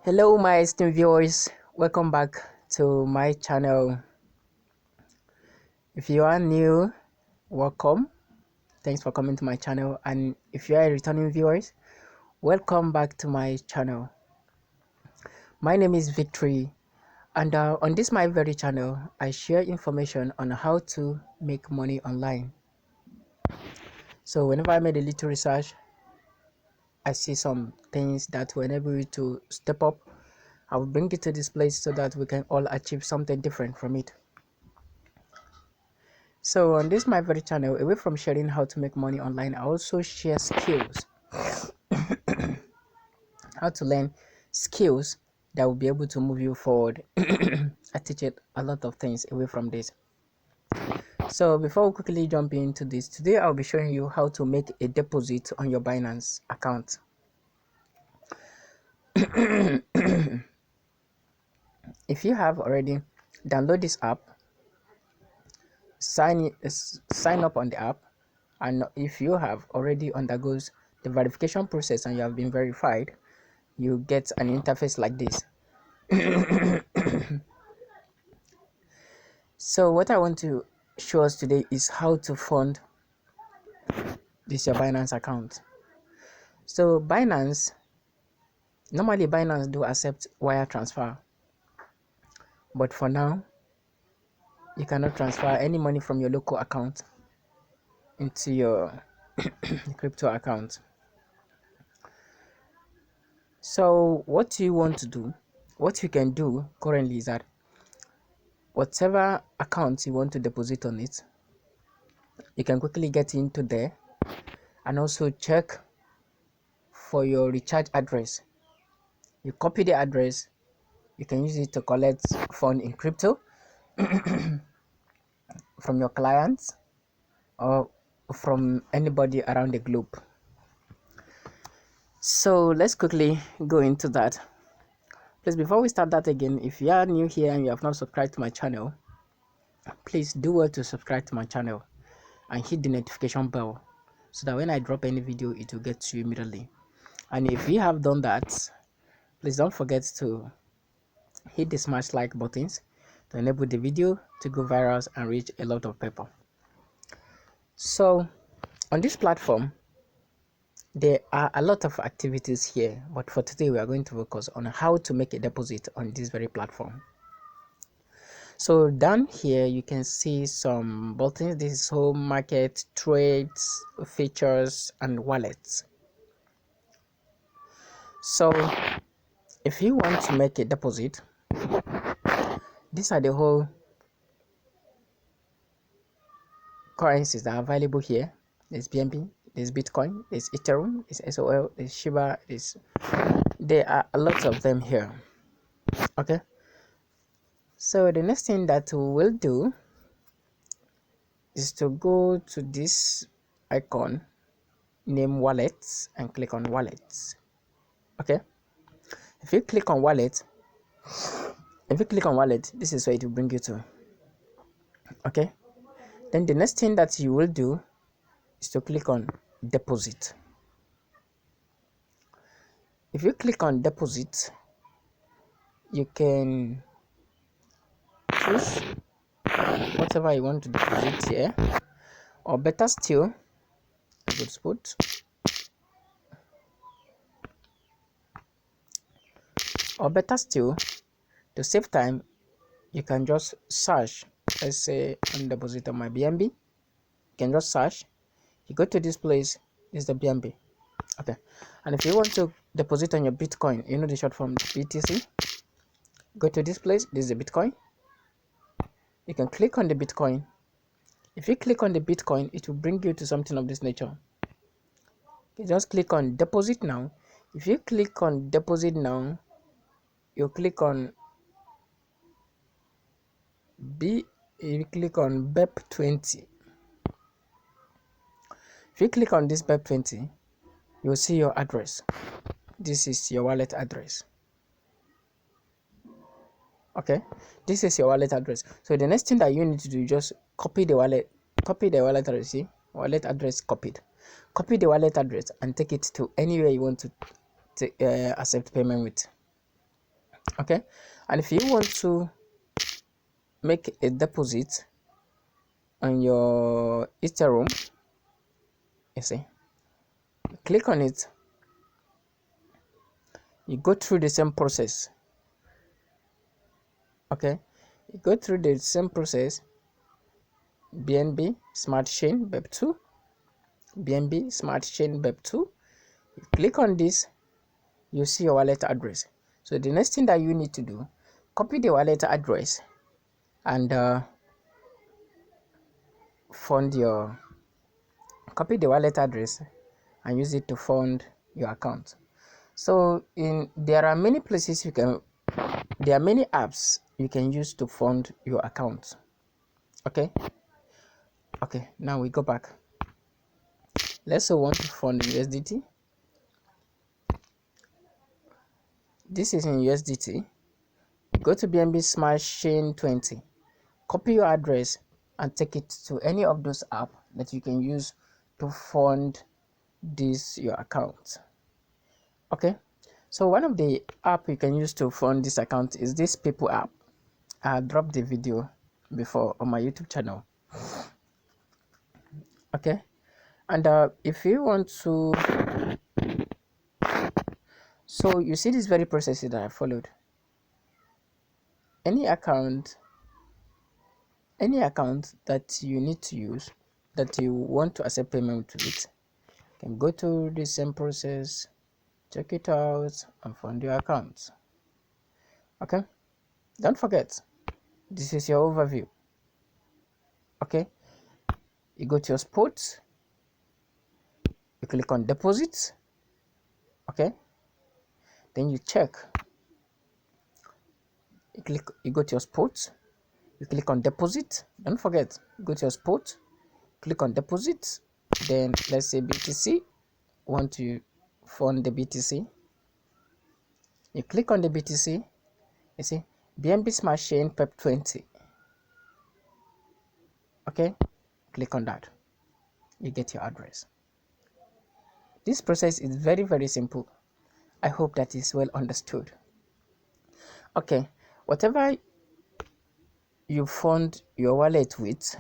Hello my esteemed viewers, welcome back to my channel. If you are new, welcome. Thanks for coming to my channel, and if you are a returning viewers, welcome back to my channel. My name is Victory, and on this my very channel I share information on how to make money online. So whenever I made a little research, I see some things that will enable you to step up. I will bring it to this place so that we can all achieve something different from it. So on this my very channel, away from sharing how to make money online, I also share skills, how to learn skills that will be able to move you forward. I teach it a lot of things away from this. So before we quickly jump into this, today I'll be showing you how to make a deposit on your Binance account. If you have already downloaded this app, sign up on the app, and if you have already undergoes the verification process and you have been verified, you get an interface like this. So what I want to show us today is how to fund this your Binance account. So normally Binance do accept wire transfer, but for now you cannot transfer any money from your local account into your crypto account. So what you want to do, what you can do currently is that whatever account you want to deposit on it, you can quickly get into there and also check for your recharge address. You copy the address, you can use it to collect fund in crypto from your clients or from anybody around the globe. So let's quickly go into that. Please, before we start that again, if you are new here and you have not subscribed to my channel, please do well to subscribe to my channel and hit the notification bell so that when I drop any video, it will get to you immediately. And if you have done that, please don't forget to hit the smash like buttons to enable the video to go viral and reach a lot of people. So on this platform, there are a lot of activities here, but for today we are going to focus on how to make a deposit on this very platform. So down here you can see some buttons. This is home, market, trades, features, and wallets. So if you want to make a deposit, these are the whole currencies that are available here. There's BNB, there's Bitcoin, there's Ethereum, there's SOL, there's Shiba, there are a lot of them here. Okay, so the next thing that we will do is to go to this icon named wallets and click on wallets. Okay, if you click on wallet, this is where it will bring you to. Okay, then the next thing that you will do is to click on deposit. If you click on deposit, you can choose whatever you want to deposit here, or better still, to save time, you can just search. Let's say on deposit on my BNB, you can just search. You go to this place, this is the BNB. Okay, and if you want to deposit on your Bitcoin, you know the short form BTC, go to this place, this is the Bitcoin. You can click on the Bitcoin. If you click on the Bitcoin, it will bring you to something of this nature. You just click on deposit now. If you click on deposit now, you click on you click on BEP20. If you click on this BEP20, you will see your address. This is your wallet address. Okay, this is your wallet address. So the next thing that you need to do is just copy the wallet address. See, wallet address copied. Copy the wallet address and take it to anywhere you want to accept payment with. Okay, and if you want to make a deposit on your Ethereum, you see, click on it, you go through the same process. Okay, you go through the same process. BNB Smart Chain Web2, BNB Smart Chain Web2. You click on this, you see your wallet address. So the next thing that you need to do, copy the wallet address and fund your copy the wallet address and use it to fund your account. So there are many places there are many apps you can use to fund your account. Okay, now we go back. Let's say we want to fund USDT. This is in USDT. Go to BNB Smart Chain 20, copy your address and take it to any of those apps that you can use to fund this your account. Okay, so one of the app you can use to fund this account is this People app. I dropped the video before on my YouTube channel. Okay, and if you want to, so you see this very process that I followed. Any account that you need to use, that you want to accept payment with it, can go to the same process, check it out and fund your account. Okay, don't forget, this is your overview. Okay, you go to your sports, you click on deposits. Okay, then you check, you go to your sports, you click on deposit. Don't forget, go to your sports, click on deposit. Then let's say BTC, want to fund the BTC, you click on the BTC. You see BNB Smart Chain PEP 20. Okay, click on that, you get your address. This process is very, very simple. I hope that is well understood. Okay, whatever you fund your wallet with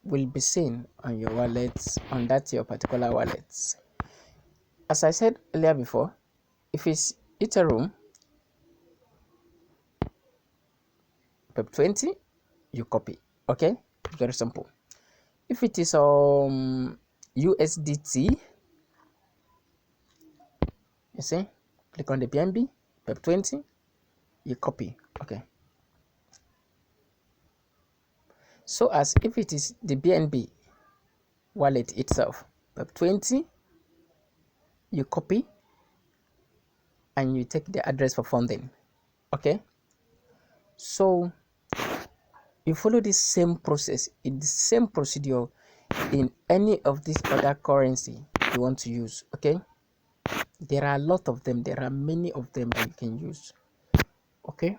will be seen on your wallets, on that your particular wallets. As I said earlier before, if it's Ethereum PEP 20, you copy. Okay, very simple. If it is USDT, you see, click on the BNB PEP 20, you copy. Okay, so as if it is the BNB wallet itself, PEP 20, you copy and you take the address for funding. Okay, so you follow the same process, in the same procedure in any of these other currency you want to use. Okay, there are a lot of them, there are many of them that you can use. Okay,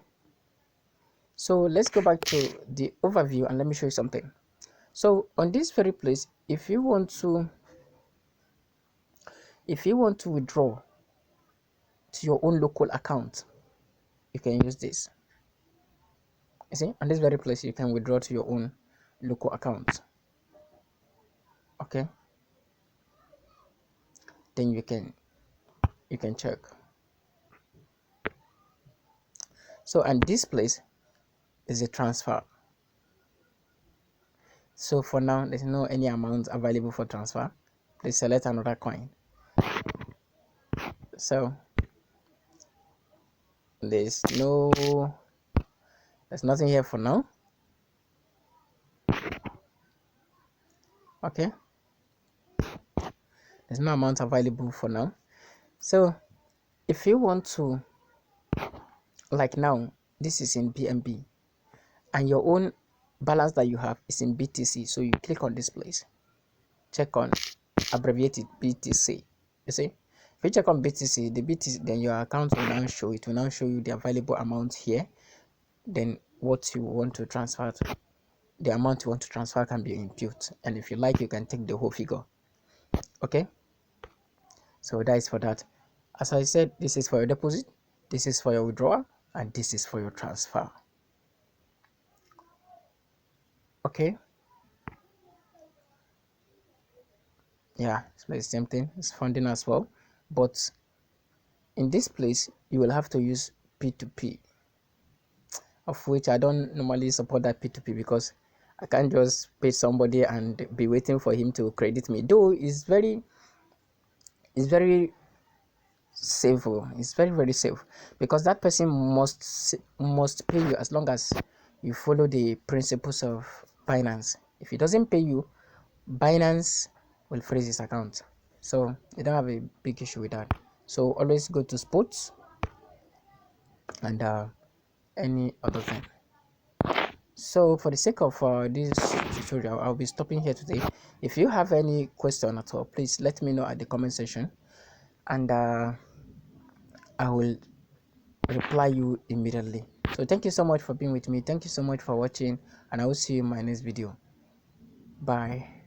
so let's go back to the overview and let me show you something. So on this very place, if you want to withdraw to your own local account, you can use this. You see, on this very place you can withdraw to your own local account. Okay, then you can check. So and this place is a transfer. So for now there's no any amount available for transfer. Please select another coin. So there's nothing here for now. Okay, there's no amount available for now. So if you want to, like now, this is in BNB and your own balance that you have is in BTC, so you click on this place, check on abbreviated BTC. You see, if you check on BTC, the BTC, then your account will now show, it will now show you the available amount here. Then what you want to transfer to, the amount you want to transfer can be input, and if you like you can take the whole figure. Okay, so that is for that. As I said, this is for your deposit, This is for your withdrawal and this is for your transfer. Okay, yeah, it's the same thing. It's funding as well, but in this place you will have to use P2P, of which I don't normally support that P2P because I can't just pay somebody and be waiting for him to credit me. Though it's very safe. It's very safe because that person must pay you as long as you follow the principles of Binance. If he doesn't pay you, Binance will freeze his account. So you don't have a big issue with that. So always go to sports and any other thing. So for the sake of this tutorial, I'll be stopping here today. If you have any question at all, please let me know at the comment section, and I will reply you immediately. So thank you so much for being with me. Thank you so much for watching, and I will see you in my next video. Bye.